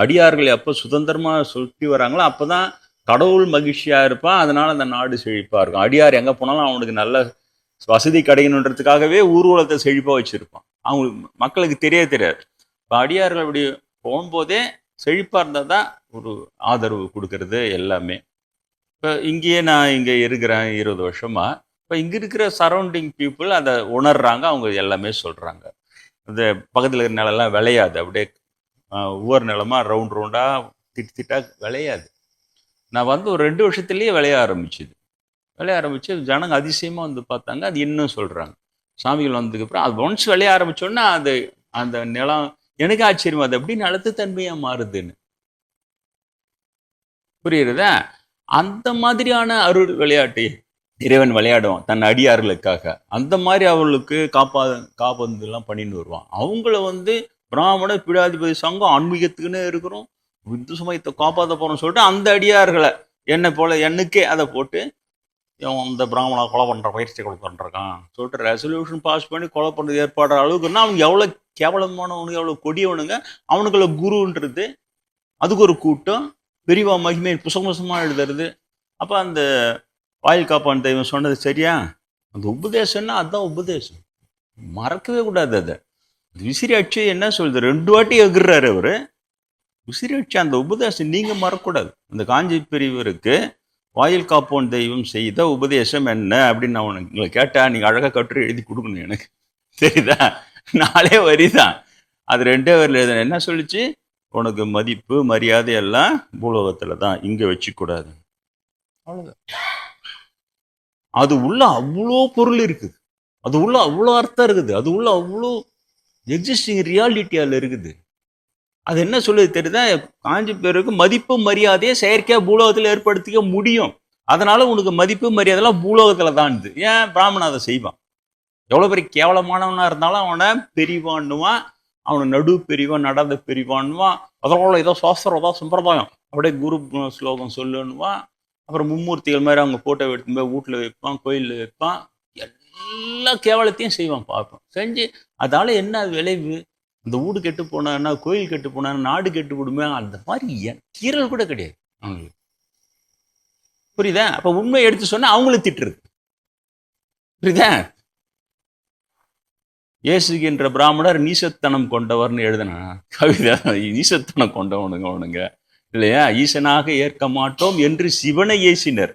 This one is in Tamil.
அடியார்கள் எப்போ சுதந்திரமாக சுற்றி வராங்களோ அப்போ தான் கடவுள் மகிழ்ச்சியாக இருப்பான். அதனால் அந்த நாடு செழிப்பாக இருக்கும். அடியார் எங்கே போனாலும் அவனுக்கு நல்ல வசதி கிடைக்கணுன்றதுக்காகவே ஊர்வலத்தை செழிப்பாக வச்சுருப்பான். அவங்களுக்கு மக்களுக்கு தெரியாது. இப்போ அடியார்கள் அப்படி போகும்போதே செழிப்பாக இருந்தால் தான் ஒரு ஆதரவு கொடுக்கறது எல்லாமே. இப்போ இங்கேயே நான் இங்கே இருக்கிறேன் 20 வருஷமாக. இப்போ இங்கே இருக்கிற சரௌண்டிங் பீப்புள் அதை உணர்றாங்க. அவங்க எல்லாமே சொல்கிறாங்க. இந்த பக்கத்தில் இருக்கிற நிலம்லாம் விளையாது. அப்படியே ஒவ்வொரு நிலமாக ரவுண்டாக திட்டாக விளையாது. நான் வந்து ஒரு 2 வருஷத்துலேயே விளைய ஆரம்பிச்சு ஜனங்க அதிசயமாக வந்து பார்த்தாங்க. அது இன்னும் சொல்கிறாங்க. சாமிகள் வந்ததுக்கப்புறம் அது ஒன்ஸ் விளைய ஆரம்பித்தோன்னா அது அந்த நிலம் எனக்கு ஆச்சரியம். அது எப்படி நிலத்து தன்மையாக மாறுதுன்னு புரியுறதா? அந்த மாதிரியான அருள் விளையாட்டு இறைவன் விளையாடுவான் தன் அடியார்களுக்காக. அந்த மாதிரி அவர்களுக்கு காப்பந்தெல்லாம் பண்ணின்னு வருவான். அவங்கள வந்து பிராமண பீடாதிபதி சங்கம் ஆன்மீகத்துக்குன்னு இருக்கிறோம், இந்து சமயத்தை காப்பாற்ற போறோம்னு சொல்லிட்டு அந்த அடியார்களை என்னை போல எண்ணுக்கே அதை போட்டு இந்த பிராமணா கொலை பண்ணுற பயிற்சி கொடுத்துருக்கான் சொல்லிட்டு ரெசல்யூஷன் பாஸ் பண்ணி கொலை பண்ணுறது ஏற்பாடுற அளவுக்குன்னா அவங்க எவ்வளோ கேவலமானவனுங்க, எவ்வளோ கொடியவனுங்க. அவனுக்குள்ள குருன்றது அதுக்கு ஒரு கூட்டம், பெரியவா மகிமை புசமுசமாக எழுதுறது. அப்போ அந்த வாயில் காப்பான் தெய்வம் சொன்னது சரியா? அந்த உபதேசம்னா அதுதான் உபதேசம், மறக்கவே கூடாது. அதை விசிறி அடிச்சு என்ன சொல்லுது, 2 வாட்டி எகுறாரு அவர். விசிறி அடிச்சு அந்த உபதேசம் நீங்கள் மறக்கக்கூடாது. அந்த காஞ்சி பெரியவருக்கு வாயில் காப்போன் தெய்வம் செய்த உபதேசம் என்ன அப்படின்னு நான் உங்களை கேட்டா நீங்கள் அழகாக கட்டுரை எழுதி கொடுக்கணும் எனக்கு, சரிதா? 4 வரிதான், அது 2 வரியில் எழுத என்ன சொல்லிச்சு, உனக்கு மதிப்பு மரியாதை எல்லாம் பூலோகத்தில் தான், இங்கே வச்சுக்கூடாது. அவ்வளோதான். அது உள்ள அவ்வளோ பொருள் இருக்குது, அது உள்ள அவ்வளோ அர்த்தம் இருக்குது, அது உள்ள அவ்வளோ எக்ஸிஸ்டிங் ரியாலிட்டியால் இருக்குது. அது என்ன சொல்லுது தெரியுதா? காஞ்சி பேருக்கு மதிப்பு மரியாதையை செயற்கையாக பூலோகத்தில் ஏற்படுத்திக்க முடியும். அதனால உனக்கு மதிப்பு மரியாதைலாம் பூலோகத்தில் தான். ஏன் பிராமணன் அதை செய்வான்? எவ்வளோ பெரிய கேவலமானவனா இருந்தாலும் அவனை பெரியவான்னுவான், அவனை நடு பெரியவான், நடந்த பெரியவான்னுவான். அதனால ஏதோ சாஸ்திரம் தான் சம்பிரதாயம் அப்படியே குரு ஸ்லோகம் சொல்லுன்னுவான். அப்புறம் மும்மூர்த்திகள் மாதிரி அவங்க போட்டோ எடுத்து போய் வீட்டில் வைப்பான், கோயிலில் வைப்பான். எல்லா கேவலத்தையும் செய்வான், பார்ப்போம். செஞ்சு அதனால என்ன விளைவு? அந்த வீடு கெட்டு போனா, கோயில் கெட்டு போனா, நாடு கெட்டு போடுமே. அந்த மாதிரி கீரல் கூட கிடையாது அவங்களுக்கு, புரியுதா? அப்ப உண்மை எடுத்து சொன்னா அவங்களும் திட்டுறது, புரியுதா? ஏசுகின்ற பிராமணர் நீசத்தனம் கொண்டவர்னு எழுதுனா கவிதை. நீசத்தனம் கொண்டவனுங்க அவனுங்க இல்லையா? ஈசனாக ஏற்க மாட்டோம் என்று சிவனை ஏசினர்.